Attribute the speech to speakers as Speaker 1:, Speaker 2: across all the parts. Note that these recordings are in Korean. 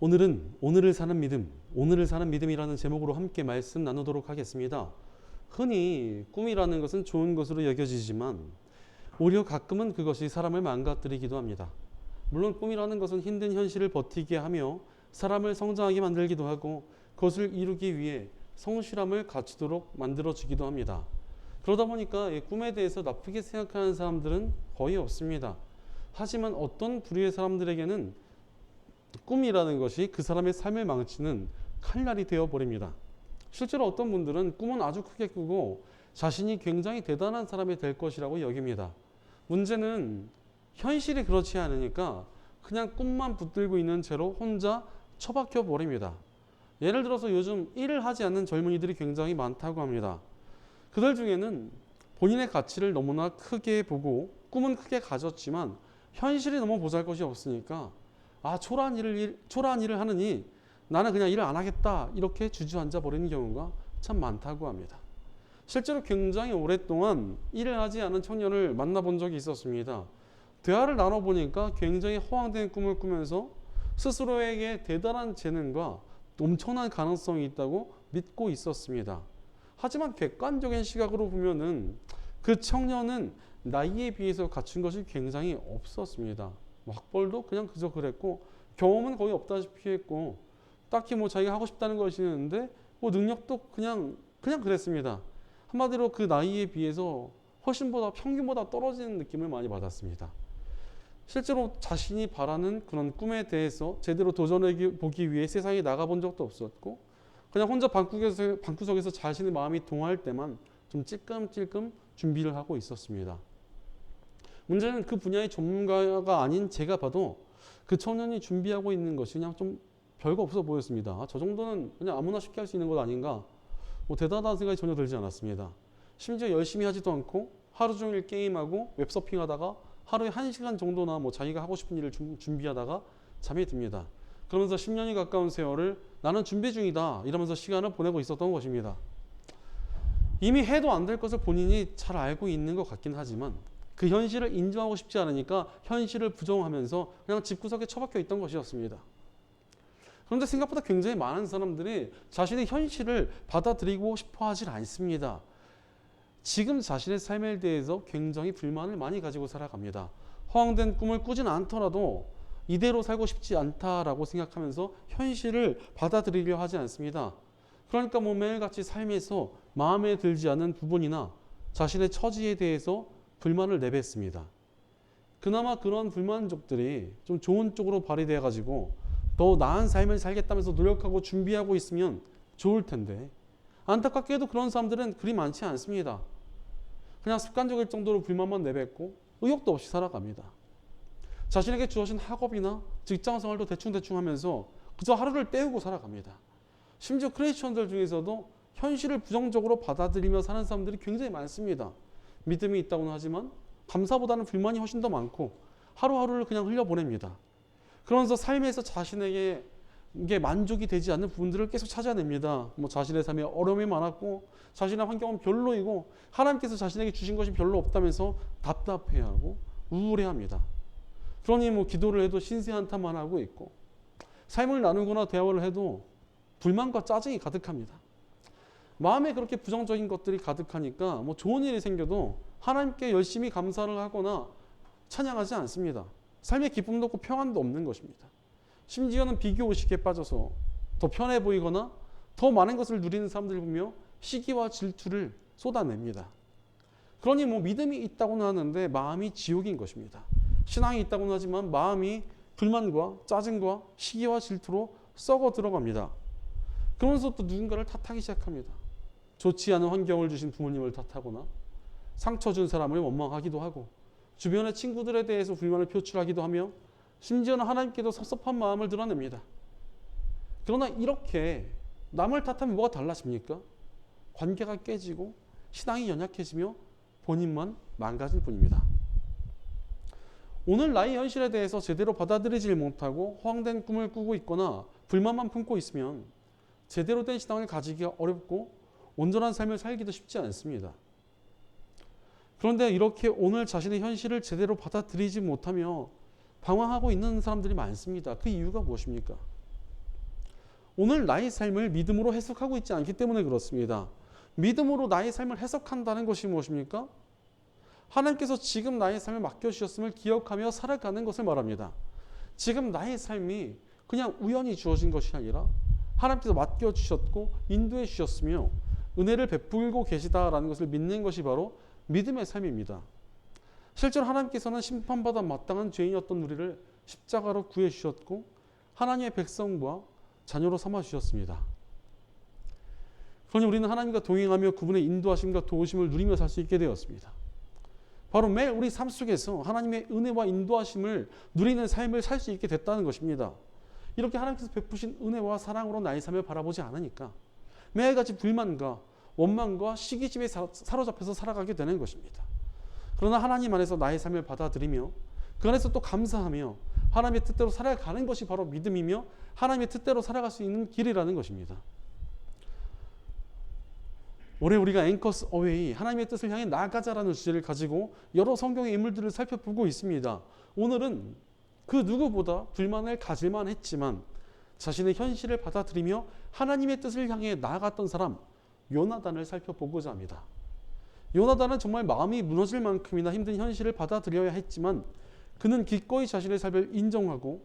Speaker 1: 오늘을 사는 믿음, 오늘을 사는 믿음이라는 제목으로 함께 말씀 나누도록 하겠습니다. 흔히 꿈이라는 것은 좋은 것으로 여겨지지만 오히려 가끔은 그것이 사람을 망가뜨리기도 합니다. 물론 꿈이라는 것은 힘든 현실을 버티게 하며 사람을 성장하게 만들기도 하고 그것을 이루기 위해 성실함을 갖추도록 만들어주기도 합니다. 그러다 보니까 이 꿈에 대해서 나쁘게 생각하는 사람들은 거의 없습니다. 하지만 어떤 부류의 사람들에게는 꿈이라는 것이 그 사람의 삶을 망치는 칼날이 되어버립니다. 실제로 어떤 분들은 꿈은 아주 크게 꾸고 자신이 굉장히 대단한 사람이 될 것이라고 여깁니다. 문제는 현실이 그렇지 않으니까 그냥 꿈만 붙들고 있는 채로 혼자 처박혀 버립니다. 예를 들어서 요즘 일을 하지 않는 젊은이들이 굉장히 많다고 합니다. 그들 중에는 본인의 가치를 너무나 크게 보고 꿈은 크게 가졌지만 현실이 너무 보잘것이 없으니까 초라한 일을 하느니 나는 그냥 일을 안 하겠다 이렇게 주저앉아 버리는 경우가 참 많다고 합니다. 실제로 굉장히 오랫동안 일을 하지 않은 청년을 만나본 적이 있었습니다. 대화를 나눠보니까 굉장히 허황된 꿈을 꾸면서 스스로에게 대단한 재능과 엄청난 가능성이 있다고 믿고 있었습니다. 하지만 객관적인 시각으로 보면은 그 청년은 나이에 비해서 갖춘 것이 굉장히 없었습니다. 학벌도 그냥 그저 그랬고 경험은 거의 없다시피 했고 딱히 자기가 하고 싶다는 것이 있는데 능력도 그냥 그랬습니다. 한마디로 그 나이에 비해서 평균보다 떨어지는 느낌을 많이 받았습니다. 실제로 자신이 바라는 그런 꿈에 대해서 제대로 도전해 보기 위해 세상에 나가본 적도 없었고 그냥 혼자 방구석에서 자신의 마음이 동할 때만 좀 찔끔찔끔 준비를 하고 있었습니다. 문제는 그 분야의 전문가가 아닌 제가 봐도 그 청년이 준비하고 있는 것이 그냥 좀 별거 없어 보였습니다. 저 정도는 그냥 아무나 쉽게 할 수 있는 것 아닌가? 대단하다는 생각이 전혀 들지 않았습니다. 심지어 열심히 하지도 않고 하루 종일 게임하고 웹서핑하다가 하루에 1시간 정도나 자기가 하고 싶은 일을 준비하다가 잠이 듭니다. 그러면서 10년이 가까운 세월을 나는 준비 중이다 이러면서 시간을 보내고 있었던 것입니다. 이미 해도 안 될 것을 본인이 잘 알고 있는 것 같긴 하지만 그 현실을 인정하고 싶지 않으니까 현실을 부정하면서 그냥 집구석에 처박혀 있던 것이었습니다. 그런데 생각보다 굉장히 많은 사람들이 자신의 현실을 받아들이고 싶어 하질 않습니다. 지금 자신의 삶에 대해서 굉장히 불만을 많이 가지고 살아갑니다. 허황된 꿈을 꾸진 않더라도 이대로 살고 싶지 않다라고 생각하면서 현실을 받아들이려 하지 않습니다. 그러니까 매일같이 삶에서 마음에 들지 않는 부분이나 자신의 처지에 대해서 불만을 내뱉습니다. 그나마 그런 불만족들이 좀 좋은 쪽으로 발휘되어 가지고 더 나은 삶을 살겠다면서 노력하고 준비하고 있으면 좋을 텐데 안타깝게도 그런 사람들은 그리 많지 않습니다. 그냥 습관적일 정도로 불만만 내뱉고 의욕도 없이 살아갑니다. 자신에게 주어진 학업이나 직장생활도 대충대충 하면서 그저 하루를 때우고 살아갑니다. 심지어 크리스천들 중에서도 현실을 부정적으로 받아들이며 사는 사람들이 굉장히 많습니다. 믿음이 있다고는 하지만 감사보다는 불만이 훨씬 더 많고 하루하루를 그냥 흘려보냅니다. 그러면서 삶에서 자신에게 이게 만족이 되지 않는 부분들을 계속 찾아냅니다. 자신의 삶에 어려움이 많았고 자신의 환경은 별로이고 하나님께서 자신에게 주신 것이 별로 없다면서 답답해하고 우울해합니다. 그러니 기도를 해도 신세한탄만 하고 있고 삶을 나누거나 대화를 해도 불만과 짜증이 가득합니다. 마음에 그렇게 부정적인 것들이 가득하니까 좋은 일이 생겨도 하나님께 열심히 감사를 하거나 찬양하지 않습니다. 삶의 기쁨도 없고 평안도 없는 것입니다. 심지어는 비교의식에 빠져서 더 편해 보이거나 더 많은 것을 누리는 사람들을 보며 시기와 질투를 쏟아냅니다. 그러니 믿음이 있다고는 하는데 마음이 지옥인 것입니다. 신앙이 있다고는 하지만 마음이 불만과 짜증과 시기와 질투로 썩어 들어갑니다. 그러면서 또 누군가를 탓하기 시작합니다. 좋지 않은 환경을 주신 부모님을 탓하거나 상처 준 사람을 원망하기도 하고 주변의 친구들에 대해서 불만을 표출하기도 하며 심지어는 하나님께도 섭섭한 마음을 드러냅니다. 그러나 이렇게 남을 탓하면 뭐가 달라집니까? 관계가 깨지고 신앙이 연약해지며 본인만 망가질 뿐입니다. 오늘 나의 현실에 대해서 제대로 받아들이질 못하고 허황된 꿈을 꾸고 있거나 불만만 품고 있으면 제대로 된 신앙을 가지기가 어렵고 온전한 삶을 살기도 쉽지 않습니다. 그런데 이렇게 오늘 자신의 현실을 제대로 받아들이지 못하며 방황하고 있는 사람들이 많습니다. 그 이유가 무엇입니까? 오늘 나의 삶을 믿음으로 해석하고 있지 않기 때문에 그렇습니다. 믿음으로 나의 삶을 해석한다는 것이 무엇입니까? 하나님께서 지금 나의 삶을 맡겨주셨음을 기억하며 살아가는 것을 말합니다. 지금 나의 삶이 그냥 우연히 주어진 것이 아니라 하나님께서 맡겨주셨고 인도해 주셨으며 은혜를 베풀고 계시다라는 것을 믿는 것이 바로 믿음의 삶입니다. 실제로 하나님께서는 심판받아 마땅한 죄인이었던 우리를 십자가로 구해 주셨고 하나님의 백성과 자녀로 삼아 주셨습니다. 그러니 우리는 하나님과 동행하며 그분의 인도하심과 도우심을 누리며 살 수 있게 되었습니다. 바로 매일 우리 삶 속에서 하나님의 은혜와 인도하심을 누리는 삶을 살 수 있게 됐다는 것입니다. 이렇게 하나님께서 베푸신 은혜와 사랑으로 나의 삶을 바라보지 않으니까 매일같이 불만과 원망과 시기심에 사로잡혀서 살아가게 되는 것입니다. 그러나 하나님 안에서 나의 삶을 받아들이며 그 안에서 또 감사하며 하나님의 뜻대로 살아가는 것이 바로 믿음이며 하나님의 뜻대로 살아갈 수 있는 길이라는 것입니다. 올해 우리가 앵커스 어웨이 하나님의 뜻을 향해 나아가자라는 주제를 가지고 여러 성경의 인물들을 살펴보고 있습니다. 오늘은 그 누구보다 불만을 가질만 했지만 자신의 현실을 받아들이며 하나님의 뜻을 향해 나아갔던 사람 요나단을 살펴보고자 합니다. 요나단은 정말 마음이 무너질 만큼이나 힘든 현실을 받아들여야 했지만 그는 기꺼이 자신의 삶을 인정하고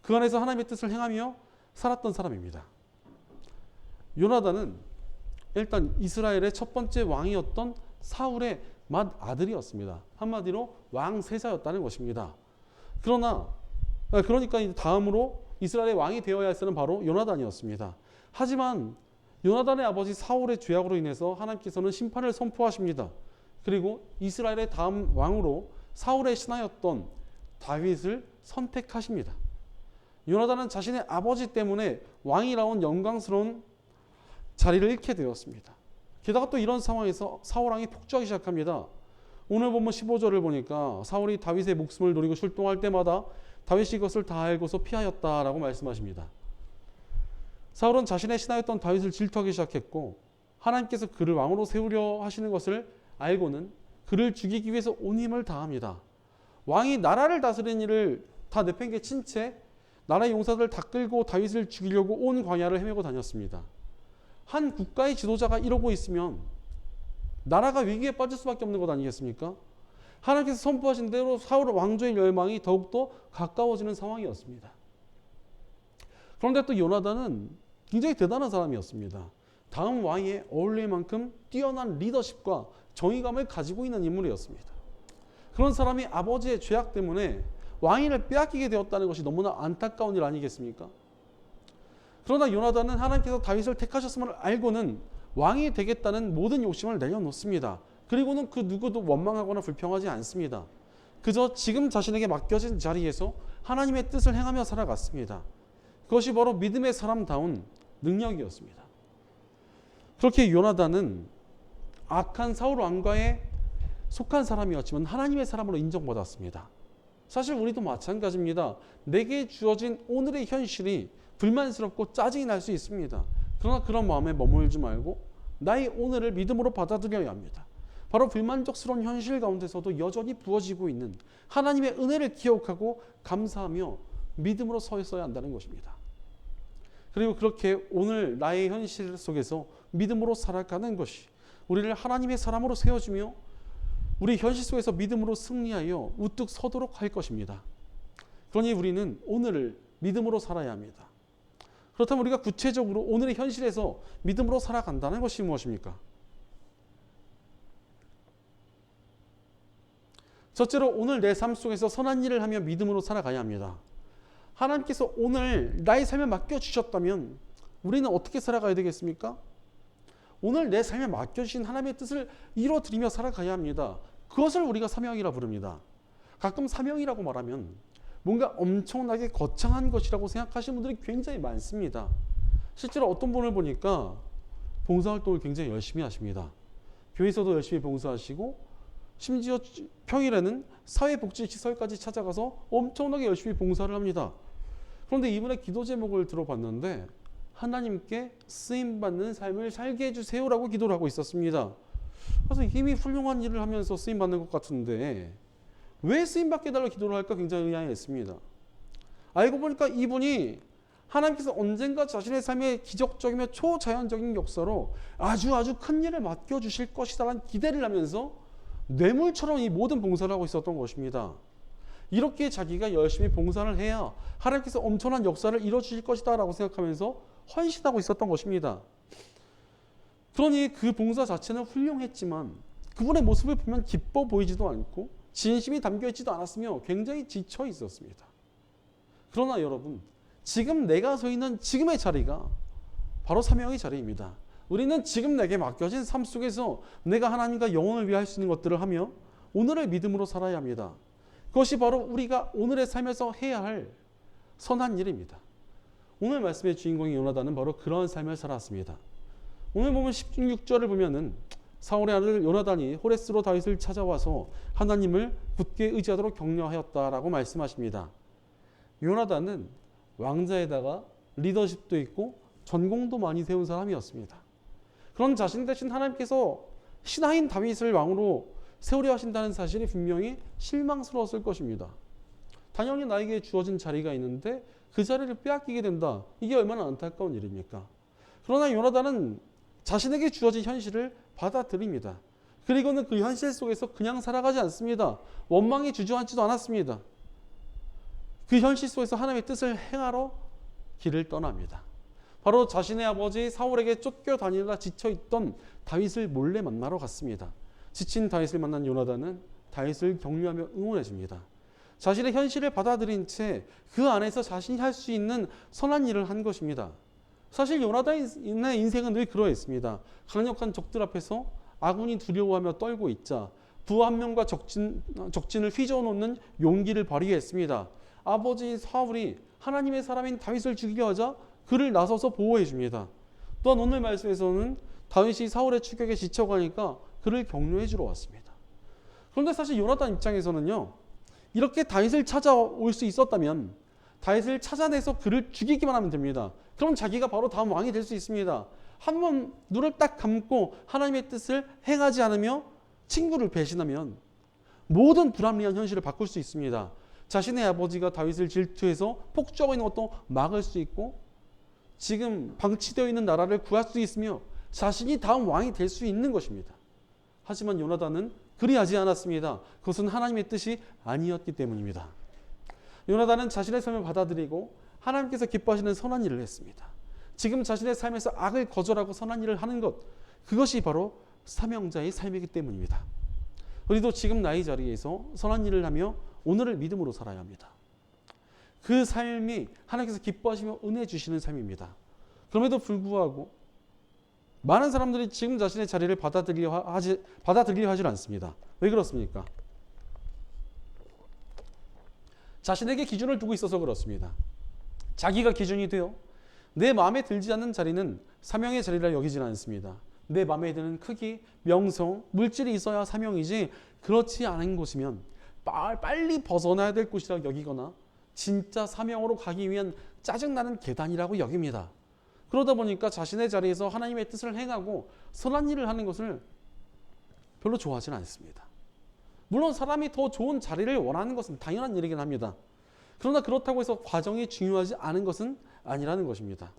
Speaker 1: 그 안에서 하나님의 뜻을 행하며 살았던 사람입니다. 요나단은 일단 이스라엘의 첫 번째 왕이었던 사울의 맏아들이었습니다. 한마디로 왕세자였다는 것입니다. 그러니까 다음으로 이스라엘의 왕이 되어야 할 사람은 바로 요나단이었습니다. 하지만 요나단의 아버지 사울의 죄악으로 인해서 하나님께서는 심판을 선포하십니다. 그리고 이스라엘의 다음 왕으로 사울의 신하였던 다윗을 선택하십니다. 요나단은 자신의 아버지 때문에 왕이라온 영광스러운 자리를 잃게 되었습니다. 게다가 또 이런 상황에서 사울 왕이 폭주하기 시작합니다. 오늘 보면 15절을 보니까 사울이 다윗의 목숨을 노리고 출동할 때마다 다윗이 이것을 다 알고서 피하였다라고 말씀하십니다. 사울은 자신의 신하였던 다윗을 질투하기 시작했고 하나님께서 그를 왕으로 세우려 하시는 것을 알고는 그를 죽이기 위해서 온 힘을 다합니다. 왕이 나라를 다스리는 일을 다 내팽개친 채 나라의 용사들을 다 끌고 다윗을 죽이려고 온 광야를 헤매고 다녔습니다. 한 국가의 지도자가 이러고 있으면 나라가 위기에 빠질 수밖에 없는 것 아니겠습니까? 하나님께서 선포하신 대로 사울 왕조의 멸망이 더욱더 가까워지는 상황이었습니다. 그런데 또 요나단은 굉장히 대단한 사람이었습니다. 다음 왕에 어울릴 만큼 뛰어난 리더십과 정의감을 가지고 있는 인물이었습니다. 그런 사람이 아버지의 죄악 때문에 왕위를 빼앗기게 되었다는 것이 너무나 안타까운 일 아니겠습니까? 그러나 요나단은 하나님께서 다윗을 택하셨음을 알고는 왕이 되겠다는 모든 욕심을 내려놓습니다. 그리고는 그 누구도 원망하거나 불평하지 않습니다. 그저 지금 자신에게 맡겨진 자리에서 하나님의 뜻을 행하며 살아갔습니다. 그것이 바로 믿음의 사람다운 능력이었습니다. 그렇게 요나단은 악한 사울 왕가에 속한 사람이었지만 하나님의 사람으로 인정받았습니다. 사실 우리도 마찬가지입니다. 내게 주어진 오늘의 현실이 불만스럽고 짜증이 날 수 있습니다. 그러나 그런 마음에 머물지 말고 나의 오늘을 믿음으로 받아들여야 합니다. 바로 불만족스러운 현실 가운데서도 여전히 부어지고 있는 하나님의 은혜를 기억하고 감사하며 믿음으로 서 있어야 한다는 것입니다. 그리고 그렇게 오늘 나의 현실 속에서 믿음으로 살아가는 것이 우리를 하나님의 사람으로 세워주며 우리 현실 속에서 믿음으로 승리하여 우뚝 서도록 할 것입니다. 그러니 우리는 오늘을 믿음으로 살아야 합니다. 그렇다면 우리가 구체적으로 오늘의 현실에서 믿음으로 살아간다는 것이 무엇입니까? 첫째로 오늘 내 삶 속에서 선한 일을 하며 믿음으로 살아가야 합니다. 하나님께서 오늘 나의 삶을 맡겨주셨다면 우리는 어떻게 살아가야 되겠습니까? 오늘 내 삶에 맡겨주신 하나님의 뜻을 이루어드리며 살아가야 합니다. 그것을 우리가 사명이라 부릅니다. 가끔 사명이라고 말하면 뭔가 엄청나게 거창한 것이라고 생각하시는 분들이 굉장히 많습니다. 실제로 어떤 분을 보니까 봉사활동을 굉장히 열심히 하십니다. 교회에서도 열심히 봉사하시고 심지어 평일에는 사회복지시설까지 찾아가서 엄청나게 열심히 봉사를 합니다. 그런데 이분의 기도 제목을 들어봤는데 하나님께 쓰임받는 삶을 살게 해주세요라고 기도를 하고 있었습니다. 그래서 이미 훌륭한 일을 하면서 쓰임받는 것 같은데 왜 쓰임받게 해달라고 기도를 할까 굉장히 의아했습니다. 알고 보니까 이분이 하나님께서 언젠가 자신의 삶의 기적적이며 초자연적인 역사로 아주 큰 일을 맡겨주실 것이다라는 기대를 하면서 뇌물처럼 이 모든 봉사를 하고 있었던 것입니다. 이렇게 자기가 열심히 봉사를 해야 하나님께서 엄청난 역사를 이뤄주실 것이다 라고 생각하면서 헌신하고 있었던 것입니다. 그러니 그 봉사 자체는 훌륭했지만 그분의 모습을 보면 기뻐 보이지도 않고 진심이 담겨있지도 않았으며 굉장히 지쳐 있었습니다. 그러나 여러분, 지금 내가 서 있는 지금의 자리가 바로 사명의 자리입니다. 우리는 지금 내게 맡겨진 삶 속에서 내가 하나님과 영혼을 위해 할 수 있는 것들을 하며 오늘을 믿음으로 살아야 합니다. 그것이 바로 우리가 오늘의 삶에서 해야 할 선한 일입니다. 오늘 말씀의 주인공인 요나단은 바로 그러한 삶을 살았습니다. 오늘 보면 16절을 보면은 사울의 아들 요나단이 호레스로 다윗을 찾아와서 하나님을 굳게 의지하도록 격려하였다라고 말씀하십니다. 요나단은 왕자에다가 리더십도 있고 전공도 많이 세운 사람이었습니다. 그런 자신 대신 하나님께서 신하인 다윗을 왕으로 세우려 하신다는 사실이 분명히 실망스러웠을 것입니다. 당연히 나에게 주어진 자리가 있는데 그 자리를 빼앗기게 된다. 이게 얼마나 안타까운 일입니까? 그러나 요나단은 자신에게 주어진 현실을 받아들입니다. 그리고는 그 현실 속에서 그냥 살아가지 않습니다. 원망이 주저앉지도 않았습니다. 그 현실 속에서 하나님의 뜻을 행하러 길을 떠납니다. 바로 자신의 아버지 사울에게 쫓겨다니다 지쳐있던 다윗을 몰래 만나러 갔습니다. 지친 다윗을 만난 요나단은 다윗을 격려하며 응원해 줍니다. 자신의 현실을 받아들인 채 그 안에서 자신이 할 수 있는 선한 일을 한 것입니다. 사실 요나단의 인생은 늘 그러했습니다. 강력한 적들 앞에서 아군이 두려워하며 떨고 있자 부하 한 명과 적진을 휘저어놓는 용기를 발휘했습니다. 아버지 사울이 하나님의 사람인 다윗을 죽이려 하자 그를 나서서 보호해 줍니다. 또한 오늘 말씀에서는 다윗이 사울의 추격에 지쳐가니까 그를 격려해 주러 왔습니다. 그런데 사실 요나단 입장에서는요, 이렇게 다윗을 찾아올 수 있었다면 다윗을 찾아내서 그를 죽이기만 하면 됩니다. 그럼 자기가 바로 다음 왕이 될 수 있습니다. 한번 눈을 딱 감고 하나님의 뜻을 행하지 않으며 친구를 배신하면 모든 불합리한 현실을 바꿀 수 있습니다. 자신의 아버지가 다윗을 질투해서 폭주하고 있는 것도 막을 수 있고 지금 방치되어 있는 나라를 구할 수 있으며 자신이 다음 왕이 될 수 있는 것입니다. 하지만 요나단은 그리하지 않았습니다. 그것은 하나님의 뜻이 아니었기 때문입니다. 요나단은 자신의 삶을 받아들이고 하나님께서 기뻐하시는 선한 일을 했습니다. 지금 자신의 삶에서 악을 거절하고 선한 일을 하는 것, 그것이 바로 사명자의 삶이기 때문입니다. 우리도 지금 나의 자리에서 선한 일을 하며 오늘을 믿음으로 살아야 합니다. 그 삶이 하나님께서 기뻐하시며 은혜 주시는 삶입니다. 그럼에도 불구하고 많은 사람들이 지금 자신의 자리를 받아들이려 하지 않습니다. 왜 그렇습니까? 자신에게 기준을 두고 있어서 그렇습니다. 자기가 기준이 되어 내 마음에 들지 않는 자리는 사명의 자리라 여기지는 않습니다. 내 마음에 드는 크기, 명성, 물질이 있어야 사명이지 그렇지 않은 곳이면 빨리 벗어나야 될 곳이라고 여기거나 진짜 사명으로 가기 위한 짜증나는 계단이라고 여깁니다. 그러다 보니까 자신의 자리에서 하나님의 뜻을 행하고 선한 일을 하는 것을 별로 좋아하지는 않습니다. 물론 사람이 더 좋은 자리를 원하는 것은 당연한 일이긴 합니다. 그러나 그렇다고 해서 과정이 중요하지 않은 것은 아니라는 것입니다.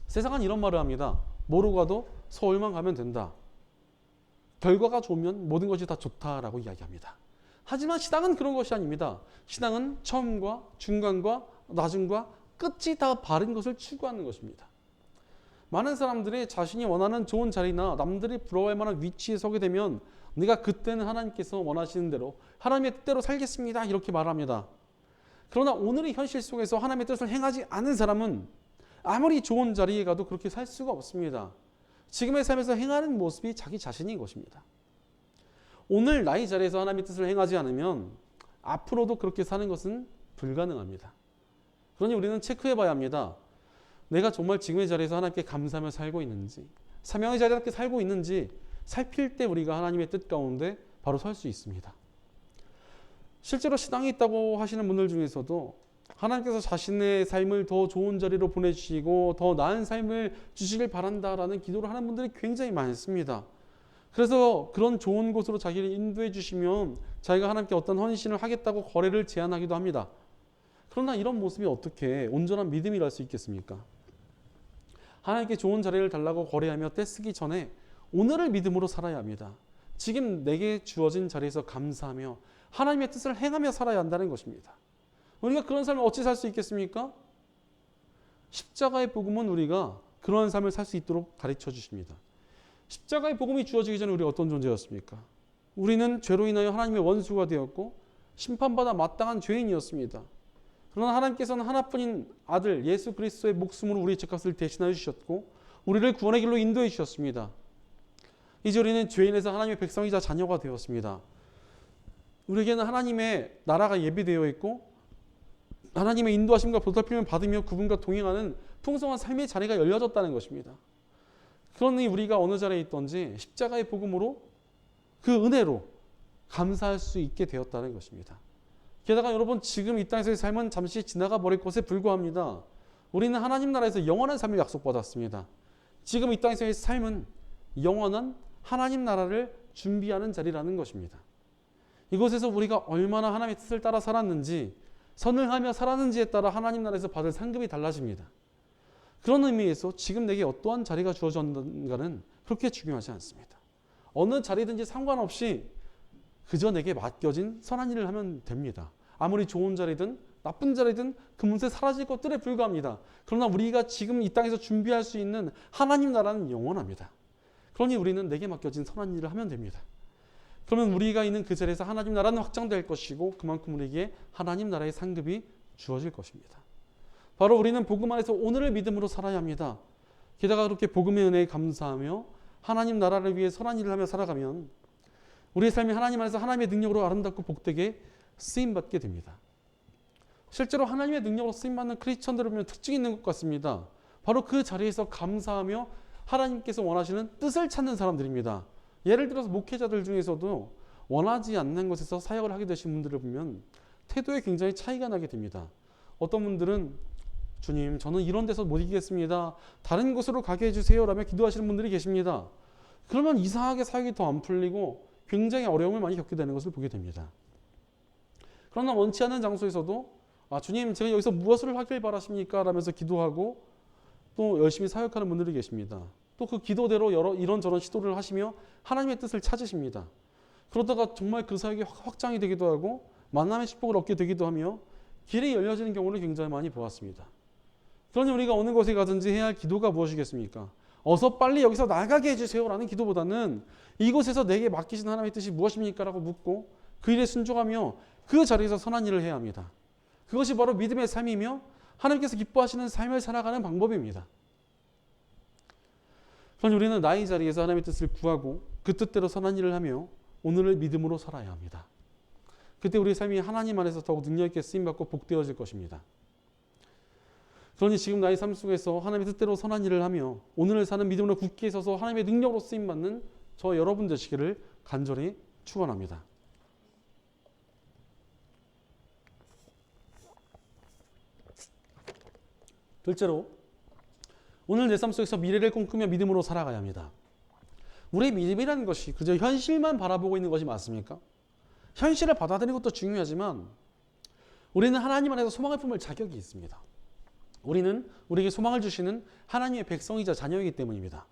Speaker 1: 세상은 이런 말을 합니다. 뭐로 가도 서울만 가면 된다. 결과가 좋으면 모든 것이 다 좋다라고 이야기합니다. 하지만 신앙은 그런 것이 아닙니다. 신앙은 처음과 중간과 나중과 끝이 다 바른 것을 추구하는 것입니다. 많은 사람들이 자신이 원하는 좋은 자리나 남들이 부러워할 만한 위치에 서게 되면 내가 그때는 하나님께서 원하시는 대로 하나님의 뜻대로 살겠습니다. 이렇게 말합니다. 그러나 오늘의 현실 속에서 하나님의 뜻을 행하지 않은 사람은 아무리 좋은 자리에 가도 그렇게 살 수가 없습니다. 지금의 삶에서 행하는 모습이 자기 자신인 것입니다. 오늘 나의 자리에서 하나님의 뜻을 행하지 않으면 앞으로도 그렇게 사는 것은 불가능합니다. 그러니 우리는 체크해 봐야 합니다. 내가 정말 지금의 자리에서 하나님께 감사하며 살고 있는지, 사명의 자리답게 살고 있는지 살필 때 우리가 하나님의 뜻 가운데 바로 설 수 있습니다. 실제로 신앙이 있다고 하시는 분들 중에서도 하나님께서 자신의 삶을 더 좋은 자리로 보내주시고 더 나은 삶을 주시길 바란다라는 기도를 하는 분들이 굉장히 많습니다. 그래서 그런 좋은 곳으로 자기를 인도해 주시면 자기가 하나님께 어떤 헌신을 하겠다고 거래를 제안하기도 합니다. 그러나 이런 모습이 어떻게 온전한 믿음이랄 수 있겠습니까? 하나님께 좋은 자리를 달라고 거래하며 떼쓰기 전에 오늘을 믿음으로 살아야 합니다. 지금 내게 주어진 자리에서 감사하며 하나님의 뜻을 행하며 살아야 한다는 것입니다. 우리가 그런 삶을 어찌 살 수 있겠습니까? 십자가의 복음은 우리가 그러한 삶을 살 수 있도록 가르쳐 주십니다. 십자가의 복음이 주어지기 전에 우리가 어떤 존재였습니까? 우리는 죄로 인하여 하나님의 원수가 되었고 심판받아 마땅한 죄인이었습니다. 그러나 하나님께서는 하나뿐인 아들 예수 그리스도의 목숨으로 우리의 죄값을 대신하여 주셨고 우리를 구원의 길로 인도해 주셨습니다. 이제 우리는 죄인에서 하나님의 백성이자 자녀가 되었습니다. 우리에게는 하나님의 나라가 예비되어 있고 하나님의 인도하심과 보살핌을 받으며 그분과 동행하는 풍성한 삶의 자리가 열려졌다는 것입니다. 그러니 우리가 어느 자리에 있든지 십자가의 복음으로 그 은혜로 감사할 수 있게 되었다는 것입니다. 게다가 여러분 지금 이 땅에서의 삶은 잠시 지나가 버릴 것에 불과합니다. 우리는 하나님 나라에서 영원한 삶을 약속받았습니다. 지금 이 땅에서의 삶은 영원한 하나님 나라를 준비하는 자리라는 것입니다. 이곳에서 우리가 얼마나 하나님의 뜻을 따라 살았는지 선을 하며 살았는지에 따라 하나님 나라에서 받을 상급이 달라집니다. 그런 의미에서 지금 내게 어떠한 자리가 주어졌는가는 그렇게 중요하지 않습니다. 어느 자리든지 상관없이 그저 내게 맡겨진 선한 일을 하면 됩니다. 아무리 좋은 자리든 나쁜 자리든 금세 사라질 것들에 불과합니다. 그러나 우리가 지금 이 땅에서 준비할 수 있는 하나님 나라는 영원합니다. 그러니 우리는 내게 맡겨진 선한 일을 하면 됩니다. 그러면 우리가 있는 그 자리에서 하나님 나라는 확장될 것이고 그만큼 우리에게 하나님 나라의 상급이 주어질 것입니다. 바로 우리는 복음 안에서 오늘을 믿음으로 살아야 합니다. 게다가 그렇게 복음의 은혜에 감사하며 하나님 나라를 위해 선한 일을 하며 살아가면 우리의 삶이 하나님 안에서 하나님의 능력으로 아름답고 복되게 쓰임받게 됩니다. 실제로 하나님의 능력으로 쓰임받는 크리스천들을 보면 특징이 있는 것 같습니다. 바로 그 자리에서 감사하며 하나님께서 원하시는 뜻을 찾는 사람들입니다. 예를 들어서 목회자들 중에서도 원하지 않는 것에서 사역을 하게 되신 분들을 보면 태도에 굉장히 차이가 나게 됩니다. 어떤 분들은 주님 저는 이런 데서 못 이기겠습니다. 다른 곳으로 가게 해주세요 라며 기도하시는 분들이 계십니다. 그러면 이상하게 사역이 더 안 풀리고 굉장히 어려움을 많이 겪게 되는 것을 보게 됩니다. 그러나 원치 않는 장소에서도 주님 제가 여기서 무엇을 하길 바라십니까? 라면서 기도하고 또 열심히 사역하는 분들이 계십니다. 또 그 기도대로 이런저런 시도를 하시며 하나님의 뜻을 찾으십니다. 그러다가 정말 그 사역이 확장이 되기도 하고 만남의 축복을 얻게 되기도 하며 길이 열려지는 경우를 굉장히 많이 보았습니다. 그러니 우리가 어느 곳에 가든지 해야 할 기도가 무엇이겠습니까? 어서 빨리 여기서 나가게 해주세요 라는 기도보다는 이곳에서 내게 맡기신 하나님의 뜻이 무엇입니까? 라고 묻고 그 일에 순종하며 그 자리에서 선한 일을 해야 합니다. 그것이 바로 믿음의 삶이며 하나님께서 기뻐하시는 삶을 살아가는 방법입니다. 그러니 우리는 나의 자리에서 하나님의 뜻을 구하고 그 뜻대로 선한 일을 하며 오늘을 믿음으로 살아야 합니다. 그때 우리의 삶이 하나님 안에서 더욱 능력 있게 쓰임받고 복되어질 것입니다. 그러니 지금 나의 삶 속에서 하나님의 뜻대로 선한 일을 하며 오늘을 사는 믿음으로 굳게 서서 하나님의 능력으로 쓰임받는 저 여러분 되시기를 간절히 축원합니다. 둘째로 오늘 내 삶 속에서 미래를 꿈꾸며 믿음으로 살아가야 합니다. 우리의 믿음이라는 것이 그저 현실만 바라보고 있는 것이 맞습니까? 현실을 받아들이는 것도 중요하지만 우리는 하나님 안에서 소망을 품을 자격이 있습니다. 우리는 우리에게 소망을 주시는 하나님의 백성이자 자녀이기 때문입니다.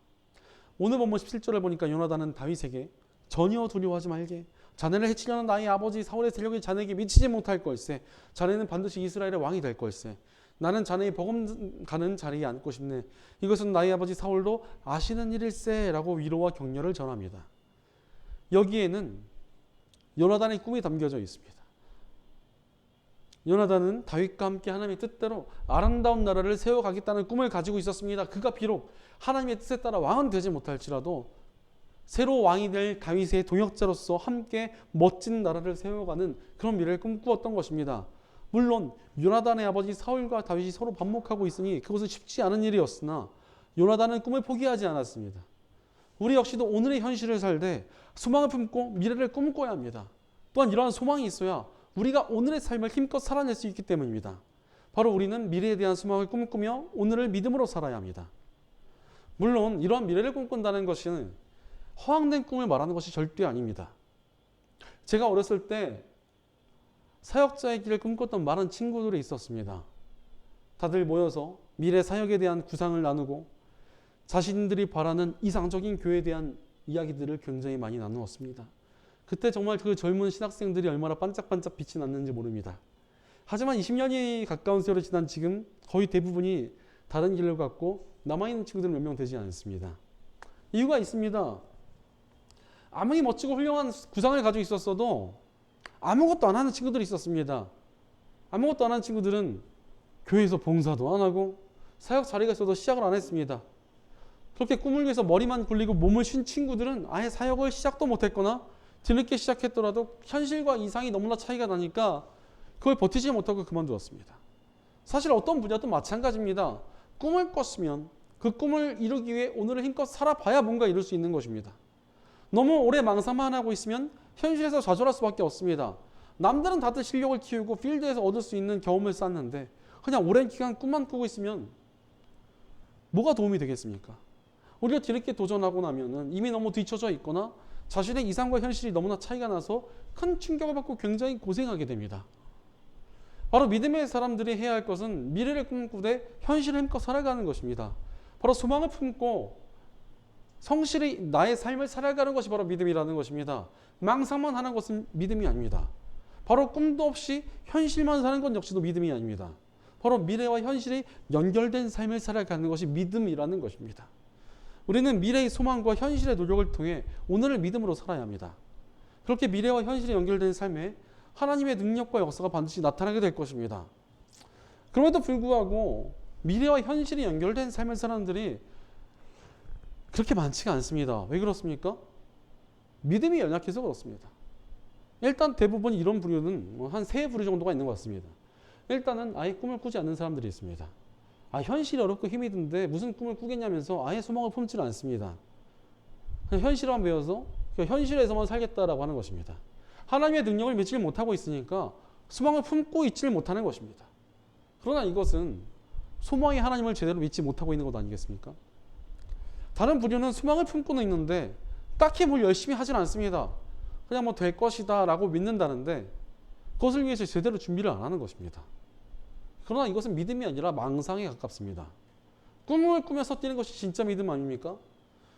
Speaker 1: 오늘 본문 17절을 보니까 요나단은 다윗에게 전혀 두려워하지 말게. 자네를 해치려는 나의 아버지 사울의 세력이 자네에게 미치지 못할 걸세. 자네는 반드시 이스라엘의 왕이 될 걸세. 나는 자네의 버금가는 자리에 앉고 싶네. 이것은 나의 아버지 사울도 아시는 일일세 라고 위로와 격려를 전합니다. 여기에는 요나단의 꿈이 담겨져 있습니다. 요나단은 다윗과 함께 하나님의 뜻대로 아름다운 나라를 세워가겠다는 꿈을 가지고 있었습니다. 그가 비록 하나님의 뜻에 따라 왕은 되지 못할지라도 새로 왕이 될 다윗의 동역자로서 함께 멋진 나라를 세워가는 그런 미래를 꿈꾸었던 것입니다. 물론 요나단의 아버지 사울과 다윗이 서로 반목하고 있으니 그것은 쉽지 않은 일이었으나 요나단은 꿈을 포기하지 않았습니다. 우리 역시도 오늘의 현실을 살되 소망을 품고 미래를 꿈꿔야 합니다. 또한 이러한 소망이 있어야 우리가 오늘의 삶을 힘껏 살아낼 수 있기 때문입니다. 바로 우리는 미래에 대한 소망을 꿈꾸며 오늘을 믿음으로 살아야 합니다. 물론 이러한 미래를 꿈꾼다는 것은 허황된 꿈을 말하는 것이 절대 아닙니다. 제가 어렸을 때 사역자의 길을 꿈꿨던 많은 친구들이 있었습니다. 다들 모여서 미래 사역에 대한 구상을 나누고 자신들이 바라는 이상적인 교회에 대한 이야기들을 굉장히 많이 나누었습니다. 그때 정말 그 젊은 신학생들이 얼마나 반짝반짝 빛이 났는지 모릅니다. 하지만 20년이 가까운 세월이 지난 지금 거의 대부분이 다른 길을 갖고 남아있는 친구들은 몇 명 되지 않습니다. 이유가 있습니다. 아무리 멋지고 훌륭한 구상을 가지고 있었어도 아무것도 안 하는 친구들이 있었습니다. 아무것도 안 하는 친구들은 교회에서 봉사도 안 하고 사역 자리가 있어도 시작을 안 했습니다. 그렇게 꿈을 위해서 머리만 굴리고 몸을 쉰 친구들은 아예 사역을 시작도 못했거나 뒤늦게 시작했더라도 현실과 이상이 너무나 차이가 나니까 그걸 버티지 못하고 그만두었습니다. 사실 어떤 분야도 마찬가지입니다. 꿈을 꿨으면 그 꿈을 이루기 위해 오늘을 힘껏 살아봐야 뭔가 이룰 수 있는 것입니다. 너무 오래 망상만 하고 있으면 현실에서 좌절할 수밖에 없습니다. 남들은 다들 실력을 키우고 필드에서 얻을 수 있는 경험을 쌓는데 그냥 오랜 기간 꿈만 꾸고 있으면 뭐가 도움이 되겠습니까? 오히려 뒤늦게 도전하고 나면은 이미 너무 뒤처져 있거나 자신의 이상과 현실이 너무나 차이가 나서 큰 충격을 받고 굉장히 고생하게 됩니다. 바로 믿음의 사람들이 해야 할 것은 미래를 꿈꾸되 현실을 힘껏 살아가는 것입니다. 바로 소망을 품고 성실히 나의 삶을 살아가는 것이 바로 믿음이라는 것입니다. 망상만 하는 것은 믿음이 아닙니다. 바로 꿈도 없이 현실만 사는 것 역시도 믿음이 아닙니다. 바로 미래와 현실이 연결된 삶을 살아가는 것이 믿음이라는 것입니다. 우리는 미래의 소망과 현실의 노력을 통해 오늘을 믿음으로 살아야 합니다. 그렇게 미래와 현실이 연결된 삶에 하나님의 능력과 역사가 반드시 나타나게 될 것입니다. 그럼에도 불구하고 미래와 현실이 연결된 삶을 사는 사람들이 그렇게 많지가 않습니다. 왜 그렇습니까? 믿음이 연약해서 그렇습니다. 일단 대부분 이런 부류는 한 세 부류 정도가 있는 것 같습니다. 일단은 아예 꿈을 꾸지 않는 사람들이 있습니다. 현실이 어렵고 힘이 든데 무슨 꿈을 꾸겠냐면서 아예 소망을 품지를 않습니다. 현실만 배워서 현실에서만 살겠다라고 하는 것입니다. 하나님의 능력을 믿지 못하고 있으니까 소망을 품고 있지를 못하는 것입니다. 그러나 이것은 소망이 하나님을 제대로 믿지 못하고 있는 것 아니겠습니까? 다른 부류는 소망을 품고는 있는데 딱히 뭘 열심히 하진 않습니다. 그냥 뭐 될 것이다 라고 믿는다는데 그것을 위해서 제대로 준비를 안 하는 것입니다. 그러나 이것은 믿음이 아니라 망상에 가깝습니다. 꿈을 꾸면서 뛰는 것이 진짜 믿음 아닙니까?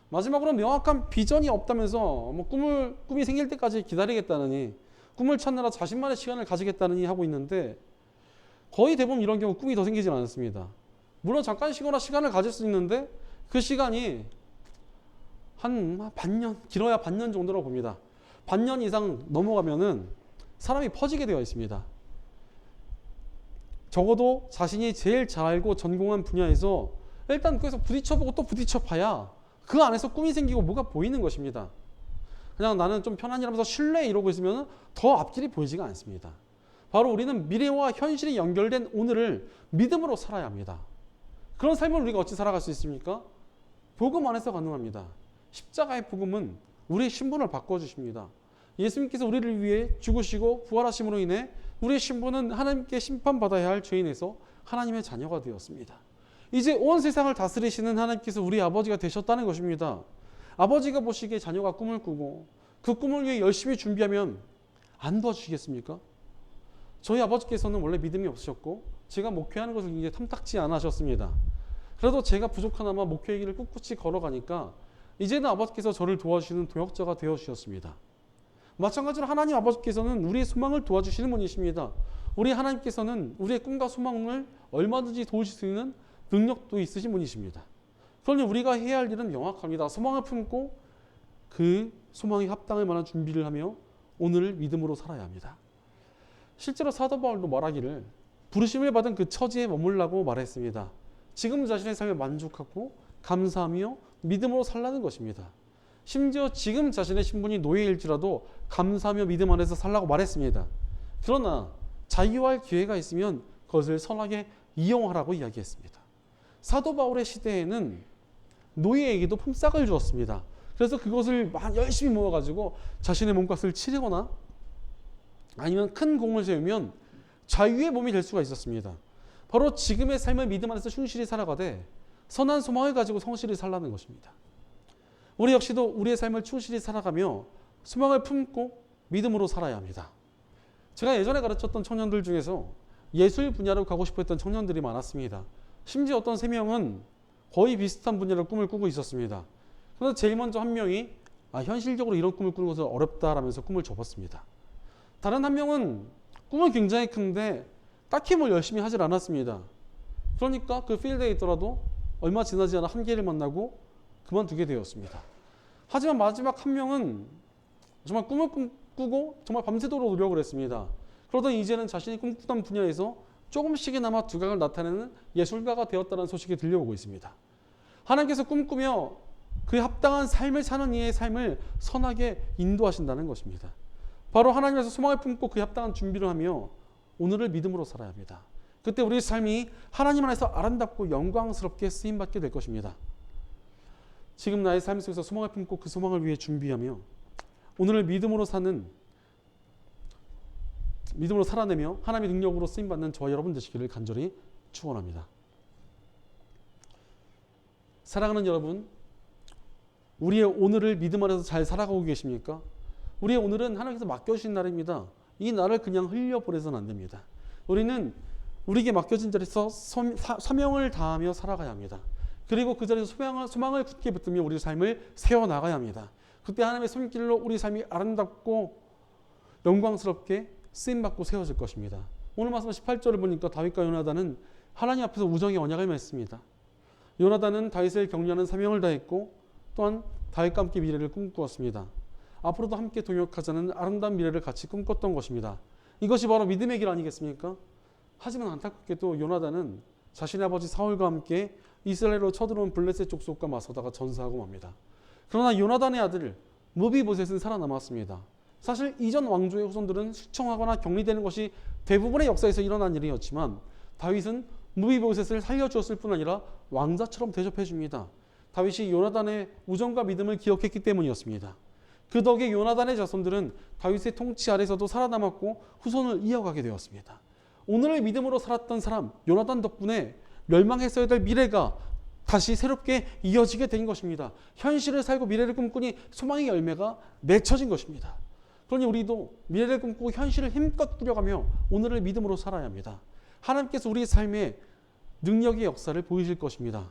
Speaker 1: 마지막으로 명확한 비전이 없다면서 뭐 꿈이 생길 때까지 기다리겠다느니 꿈을 찾느라 자신만의 시간을 가지겠다느니 하고 있는데 거의 대부분 이런 경우 꿈이 더 생기진 않습니다. 물론 잠깐 쉬거나 시간을 가질 수 있는데 그 시간이 한 반년, 길어야 반년 정도라고 봅니다. 반년 이상 넘어가면은 사람이 퍼지게 되어 있습니다. 적어도 자신이 제일 잘 알고 전공한 분야에서 일단 그래서 부딪혀보고 또 부딪혀봐야 그 안에서 꿈이 생기고 뭐가 보이는 것입니다. 그냥 나는 좀 편한 일 하면서 쉴래 이러고 있으면 더 앞길이 보이지가 않습니다. 바로 우리는 미래와 현실이 연결된 오늘을 믿음으로 살아야 합니다. 그런 삶을 우리가 어찌 살아갈 수 있습니까? 복음 안에서 가능합니다. 십자가의 복음은 우리의 신분을 바꿔주십니다. 예수님께서 우리를 위해 죽으시고 부활하심으로 인해 우리의 신분은 하나님께 심판받아야 할 죄인에서 하나님의 자녀가 되었습니다. 이제 온 세상을 다스리시는 하나님께서 우리 아버지가 되셨다는 것입니다. 아버지가 보시기에 자녀가 꿈을 꾸고 그 꿈을 위해 열심히 준비하면 안 도와주시겠습니까? 저희 아버지께서는 원래 믿음이 없으셨고 제가 목회하는 것을 이제 탐탁지 않아 하셨습니다. 그래도 제가 부족하나마 목회의 길을 꿋꿋이 걸어가니까 이제는 아버지께서 저를 도와주시는 도역자가 되어주셨습니다. 마찬가지로 하나님 아버지께서는 우리의 소망을 도와주시는 분이십니다. 우리 하나님께서는 우리의 꿈과 소망을 얼마든지 도우실 수 있는 능력도 있으신 분이십니다. 그러니 우리가 해야 할 일은 명확합니다. 소망을 품고 그 소망에 합당할 만한 준비를 하며 오늘을 믿음으로 살아야 합니다. 실제로 사도 바울도 말하기를 부르심을 받은 그 처지에 머물라고 말했습니다. 지금 자신의 삶에 만족하고 감사하며 믿음으로 살라는 것입니다. 심지어 지금 자신의 신분이 노예일지라도 감사하며 믿음 안에서 살라고 말했습니다. 그러나 자유할 기회가 있으면 그것을 선하게 이용하라고 이야기했습니다. 사도 바울의 시대에는 노예에게도 품삯을 주었습니다. 그래서 그것을 열심히 모아가지고 자신의 몸값을 치르거나 아니면 큰 공을 세우면 자유의 몸이 될 수가 있었습니다. 바로 지금의 삶을 믿음 안에서 충실히 살아가되 선한 소망을 가지고 성실히 살라는 것입니다. 우리 역시도 우리의 삶을 충실히 살아가며 소망을 품고 믿음으로 살아야 합니다. 제가 예전에 가르쳤던 청년들 중에서 예술 분야로 가고 싶어 했던 청년들이 많았습니다. 심지어 어떤 3명은 거의 비슷한 분야로 꿈을 꾸고 있었습니다. 그래서 제일 먼저 한 명이 현실적으로 이런 꿈을 꾸는 것은 어렵다라면서 꿈을 접었습니다. 다른 한 명은 꿈은 굉장히 큰데 딱히 뭘 열심히 하질 않았습니다. 그러니까 그 필드에 있더라도 얼마 지나지 않아 한계를 만나고 그만두게 되었습니다. 하지만 마지막 한 명은 정말 꿈을 꾸고 정말 밤새도록 노력을 했습니다. 그러더니 이제는 자신이 꿈꾸던 분야에서 조금씩이나마 두각을 나타내는 예술가가 되었다는 소식이 들려오고 있습니다. 하나님께서 꿈꾸며 그에 합당한 삶을 사는 이의 삶을 선하게 인도하신다는 것입니다. 바로 하나님께서 소망을 품고 그에 합당한 준비를 하며 오늘을 믿음으로 살아야 합니다. 그때 우리의 삶이 하나님 안에서 아름답고 영광스럽게 쓰임받게 될 것입니다. 지금 나의 삶 속에서 소망을 품고 그 소망을 위해 준비하며 오늘을 믿음으로 살아내며 하나님의 능력으로 쓰임받는 저와 여러분 되시기를 간절히 축원합니다. 사랑하는 여러분, 우리의 오늘을 믿음 안에서 잘 살아가고 계십니까? 우리의 오늘은 하나님께서 맡겨주신 날입니다. 이 날을 그냥 흘려보내서는 안 됩니다. 우리는 우리에게 맡겨진 자리에서 사명을 다하며 살아가야 합니다. 그리고 그 자리에서 소망을 굳게 붙들며 우리 삶을 세워나가야 합니다. 그때 하나님의 손길로 우리 삶이 아름답고 영광스럽게 쓰임받고 세워질 것입니다. 오늘 말씀 18절을 보니까 다윗과 요나단은 하나님 앞에서 우정의 언약을 맺습니다. 요나단은 다윗을 격려하는 사명을 다했고 또한 다윗과 함께 미래를 꿈꾸었습니다. 앞으로도 함께 동역하자는 아름다운 미래를 같이 꿈꿨던 것입니다. 이것이 바로 믿음의 길 아니겠습니까? 하지만 안타깝게도 요나단은 자신의 아버지 사울과 함께 이스라엘로 쳐들어온 블레셋 족속과 맞서다가 전사하고 맙니다. 그러나 요나단의 아들 무비보셋은 살아남았습니다. 사실 이전 왕조의 후손들은 숙청하거나 격리되는 것이 대부분의 역사에서 일어난 일이었지만 다윗은 무비보셋을 살려주었을 뿐 아니라 왕자처럼 대접해 줍니다. 다윗이 요나단의 우정과 믿음을 기억했기 때문이었습니다. 그 덕에 요나단의 자손들은 다윗의 통치 아래서도 살아남았고 후손을 이어가게 되었습니다. 오늘을 믿음으로 살았던 사람 요나단 덕분에 멸망했어야 될 미래가 다시 새롭게 이어지게 된 것입니다. 현실을 살고 미래를 꿈꾸니 소망의 열매가 맺혀진 것입니다. 그러니 우리도 미래를 꿈꾸고 현실을 힘껏 꾸려가며 오늘을 믿음으로 살아야 합니다. 하나님께서 우리의 삶에 능력의 역사를 보이실 것입니다.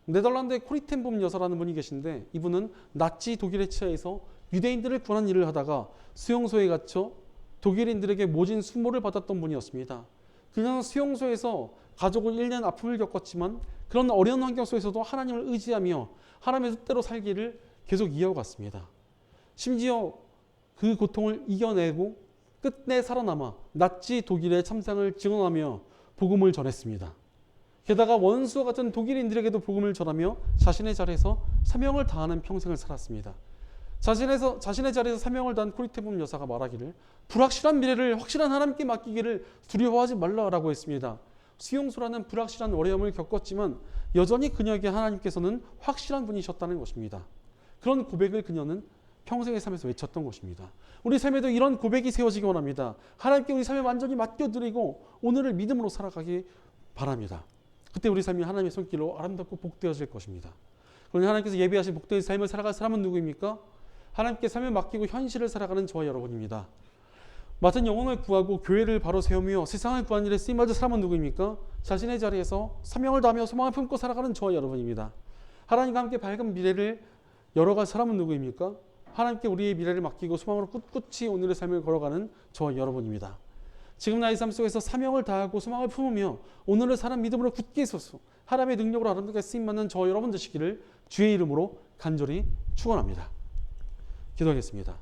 Speaker 1: 네덜란드의 코리텐봄 여사라는 분이 계신데 이분은 나치 독일의 치하에서 유대인들을 구하는 일을 하다가 수용소에 갇혀 독일인들에게 모진 수모를 받았던 분이었습니다. 그녀는 수용소에서 가족을 1년 아픔을 겪었지만 그런 어려운 환경 속에서도 하나님을 의지하며 하나님의 뜻대로 살기를 계속 이어갔습니다. 심지어 그 고통을 이겨내고 끝내 살아남아 나치 독일의 참상을 증언하며 복음을 전했습니다. 게다가 원수와 같은 독일인들에게도 복음을 전하며 자신의 자리에서 사명을 다하는 평생을 살았습니다. 자신의 자리에서 사명을 다한 코리텐봄 여사가 말하기를 불확실한 미래를 확실한 하나님께 맡기기를 두려워하지 말라라고 했습니다. 수용소라는 불확실한 어려움을 겪었지만 여전히 그녀에게 하나님께서는 확실한 분이셨다는 것입니다. 그런 고백을 그녀는 평생의 삶에서 외쳤던 것입니다. 우리 삶에도 이런 고백이 세워지기 원합니다. 하나님께 우리 삶을 완전히 맡겨드리고 오늘을 믿음으로 살아가기 바랍니다. 그때 우리 삶이 하나님의 손길로 아름답고 복되어질 것입니다. 그러니 하나님께서 예비하신 복된 삶을 살아갈 사람은 누구입니까? 하나님께 삶을 맡기고 현실을 살아가는 저와 여러분입니다. 맡은 영혼을 구하고 교회를 바로 세우며 세상을 구하는 일에 쓰임받을 사람은 누구입니까? 자신의 자리에서 사명을 다하며 소망을 품고 살아가는 저와 여러분입니다. 하나님과 함께 밝은 미래를 열어갈 사람은 누구입니까? 하나님께 우리의 미래를 맡기고 소망으로 꿋꿋이 오늘의 삶을 걸어가는 저와 여러분입니다. 지금 나의 삶 속에서 사명을 다하고 소망을 품으며 오늘을 사는 믿음으로 굳게 서서 하나님의 능력으로 아름답게 쓰임받는 저와 여러분 되시기를 주의 이름으로 간절히 축원합니다. 기도하겠습니다.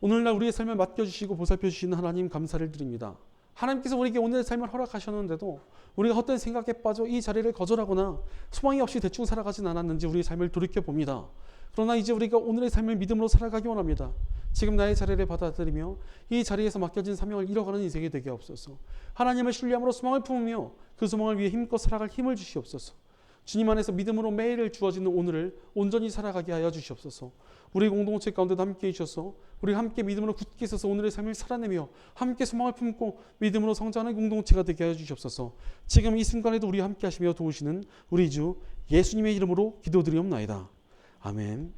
Speaker 1: 오늘날 우리의 삶을 맡겨주시고 보살펴주시는 하나님 감사를 드립니다. 하나님께서 우리에게 오늘의 삶을 허락하셨는데도 우리가 헛된 생각에 빠져 이 자리를 거절하거나 소망이 없이 대충 살아가진 않았는지 우리의 삶을 돌이켜봅니다. 그러나 이제 우리가 오늘의 삶을 믿음으로 살아가기 원합니다. 지금 나의 자리를 받아들이며 이 자리에서 맡겨진 사명을 이뤄가는 인생이 되게 없소서. 하나님을 신뢰함으로 소망을 품으며 그 소망을 위해 힘껏 살아갈 힘을 주시옵소서. 주님 안에서 믿음으로 매일 주어지는 오늘을 온전히 살아가게 하여 주시옵소서. 우리 공동체 가운데도 함께 해주셔서 우리 함께 믿음으로 굳게 서서 오늘의 삶을 살아내며 함께 소망을 품고 믿음으로 성장하는 공동체가 되게 하여 주시옵소서. 지금 이 순간에도 우리 함께 하시며 도우시는 우리 주 예수님의 이름으로 기도드리옵나이다. 아멘.